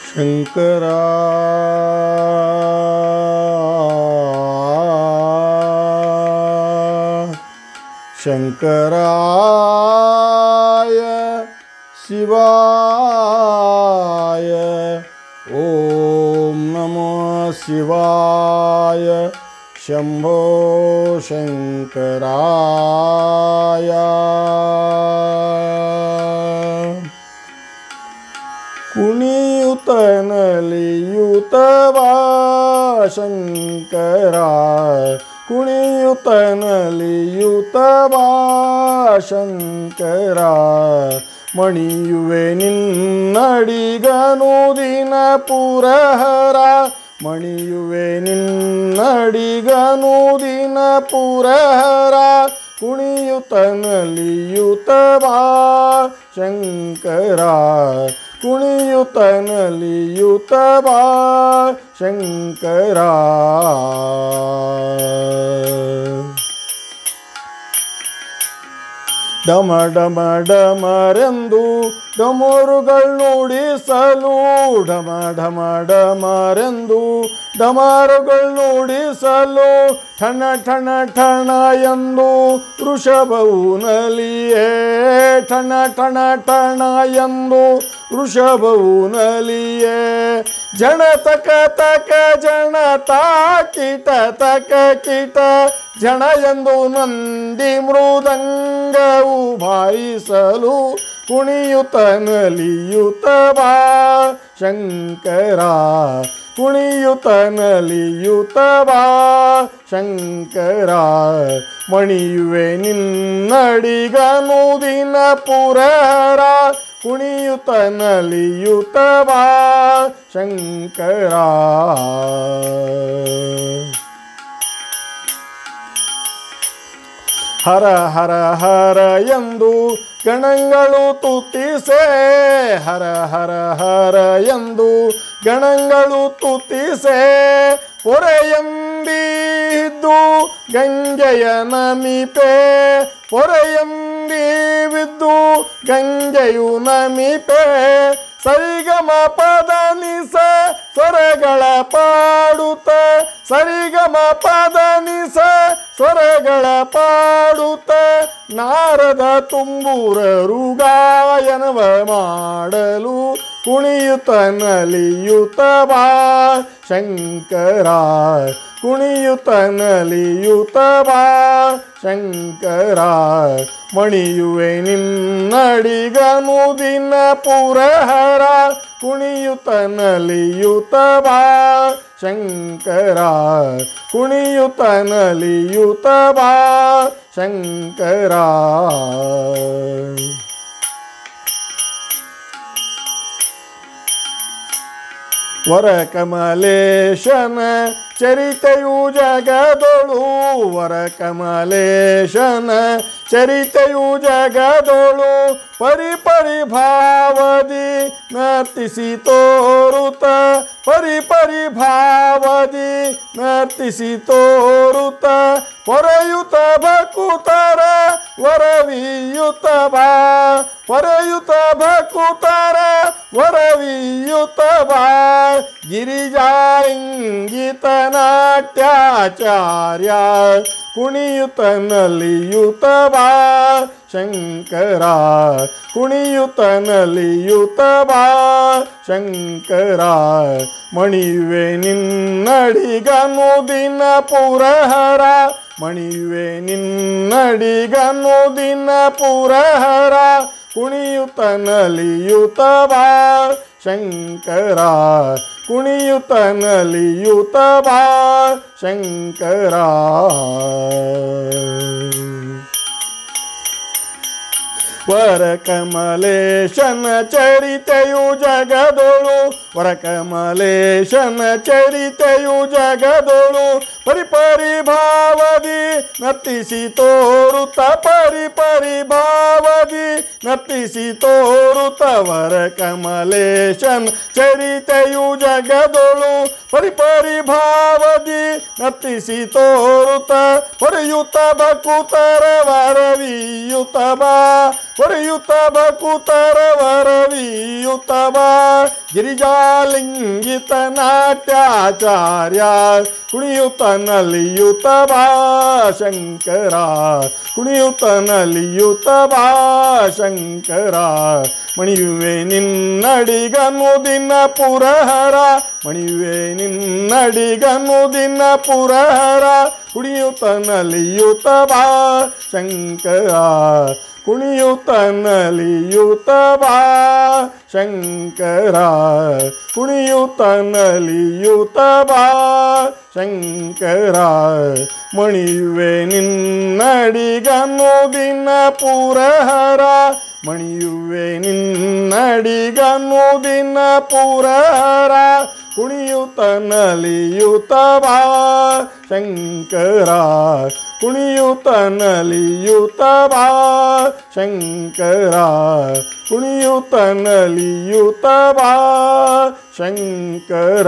शंकरा शंकराय शिवाय ओम नमो शिवाय शंभो शंकराय कुणियुत नलियुत वा शंकरा कुणियुत नलियुत वा ಶಂಕರಾ ಮಣಿಯುವೆ ನಿನ್ನಡಿಗನು ದಿನ ಪುರಹರ ಮಣಿಯುವೆ ನಿನ್ನಡಿಗನು ದಿನ ಪುರಹರ ಕುಣಿಯುತ ನಲಿಯುತ ಬಾ ಶಂಕರಾ ಕುಣಿಯುತ ನಲಿಯುತ ಬಾ ಶಂಕರಾ ಡಮ ಡಮ ಡಮರೆಂದು ಡಮರುಗಳು ನುಡಿಸಲು ಡಮ ಢಮ ಡಮರೆಂದು ಡಮರುಗಳು ನುಡಿಸಲು ಠಣ ಠಣ ಠಣ ಎಂದು ವೃಷಭವು ನಲಿಯೇ ಠಣ ಠಣ ಠಣ ಎಂದು ವೃಷಭವು ನಲಿಯೇ ಜನ ತಕ ತಕ ಜನ ತಾಕಿಟ ತಕ ಕಿಟ ಜನ ಎಂದು ನಂದಿ ಮೃದಂಗವು ಬಾರಿಸಲು ಕುಣಿಯುತ ನಲಿಯುತ ಬಾ ಶಂಕರಾ ಕುಣಿಯುತ ನಲಿಯುತ ಬಾ ಶಂಕರಾ ಮಣಿಯುವೆ ನಿನ್ನಡಿಗನು ದಿನ ಪುರಹರ ಕುಣಿಯುತ ನಲಿಯುತ ಬಾ ಶಂಕರಾ ಹರ ಹರ ಹರ ಎಂದು ಗಣಗಳು ತುತಿಸೆ ಹರ ಹರ ಹರ ಎಂದು ಗಣಗಳು ತುತಿಸೆ ಪೊರೆಯಂಬಿದ್ದು ಗಂಗೆಯ ನಮಿಪೆ ಪೊರೆಯಂಬಿದ್ದು ಗಂಗೆಯು ನಮಿಪೆ ಸರಿಗಮ ಪದ ನಿಸ ಸ್ವರಗಳ ಪಾಡುತ್ತ ಸರಿಗಮ ಪದ ನಿಸ ಸ್ವರಗಳ ಪಾಡುತ್ತ ನಾರದ ತುಂಬುರರು ಗಾಯನವ ಮಾಡಲು ಕುಣಿಯುತ ನಲಿಯುತ ಬಾ ಶಂಕರಾ ಕುಣಿಯುತ ನಲಿಯುತ ಬಾ ಶಂಕರಾ ಮಣಿಯುವೆ ನಿನ್ನಡಿಗನು ದಿನ ಪುರಹರ ಕುಣಿಯುತ ನಲಿಯುತ ಬಾ ಶಂಕರಾ ಕುಣಿಯುತ ನಲಿಯುತ ಬಾ ಶಂಕರಾ ವರ ಕಮಲೇಶನ ಚರಿತೆಯು ಜಗದೊಳು ವರ ಕಮಲೇಶನ ಚರಿತೆಯು ಜಗದೊಳು ಪರಿ ಪರಿ ಭಾವದಿ ನರ್ತಿಸಿ ತೋರುತ ಪರಿ ಪರಿ ಭಾವದಿ ನರ್ತಿಸಿ ತೋರುತ ಪೊರೆಯುತ ಭಕುತರ ವರವಿಯುತ ಬಾ ಪೊರೆಯುತ ಭಕುತರ ವರವಿಯುತ ಬಾ ಗಿರಿಜಾಲಿಂಗಿತ ನಾಟ್ಯಾಚಾರ್ಯ ಕುಣಿಯುತ ನಲಿಯುತ ಬಾ ಶಂಕರಾ ಕುಣಿಯುತ ನಲಿಯುತ ಬಾ ಶಂಕರಾ ಮಣಿಯುವೆ ನಿನ್ನಡಿಗನು ದಿನ ಪುರಹರ ಮಣಿಯುವೆ ನಿನ್ನಡಿಗನು ದಿನ ಪುರಹರ ಕುಣಿಯುತ ನಲಿಯುತ ಬಾ ಶಂಕರಾ ಕುಣಿಯುತ ನಲಿಯುತ ಬಾ ಶಂಕರಾ ವರ ಕಮಲೇಶನ ಚರಿತೆಯು ಜಗದೊಳು ವರ ಕಮಲೇಶನ ಚರಿತೆಯು ಜಗದೊಳು ಪರಿ ಪರಿ ಭಾವದಿ ನರ್ತಿಸಿ ತೋರುತ ಪರಿ ಪರಿ ಭಾವದಿ ನರ್ತಿಸಿ ತೋರುತ ವರ ಕಮಲೇಶನ್ ಚರಿತೆಯು ಜಗದೊಳು ಪರಿ ಪರಿ ಭಾವದಿ ನರ್ತಿಸಿ ತೋರುತ ಪೊರೆಯುತ ಭಕುತರ ವರವಿಯುತ ಬಾ ಪೊರೆಯುತ ಭಕುತರ ವರವಿಯುತ ಬಾ ಗಿರಿಜಾ लिंगित नाट्याचार्या कुಣಿयुत नलियुत बा शंकरा ಕುಣಿಯುತ್ತ ನಲಿಯುತ್ತ ಬಾ ಶಂಕರ ಮಣಿಯುವೆ ನಿನ್ನಡಿಗನು ದಿನ ಪುರಹರ ಮಣಿಯುವೆ ನಿನ್ನಡಿಗನು ದಿನ ಪುರಹರ ಕುಣಿಯುತ್ತ ನಲಿಯುತ್ತ ಬಾ ಶಂಕರ ಕುಣಿಯುತ್ತ ನಲಿಯುತ್ತ ಬಾ ಶಂಕರ ಕುಣಿಯುತ್ತ ನಲಿಯುತ್ತ ಬಾ ಶಂಕರ ಮಣಿಯುವೆ ನಿನ್ನಡಿಗನು ದಿನ ಪುರಹರ ಮಣಿಯುವೆ ನಿನ್ನಡಿಗನು ದಿನ ಪುರಹರ ಕುಣಿಯುತ್ತ ನಲಿಯುತ್ತ ಬಾ ಶಂಕರ ಕುಣಿಯುತ್ತ ನಲಿಯುತ್ತ ಬಾ ಶಂಕರ ಕುಣಿಯುತ್ತ ನಲಿಯುತ್ತ ಬಾ ಶಂಕರ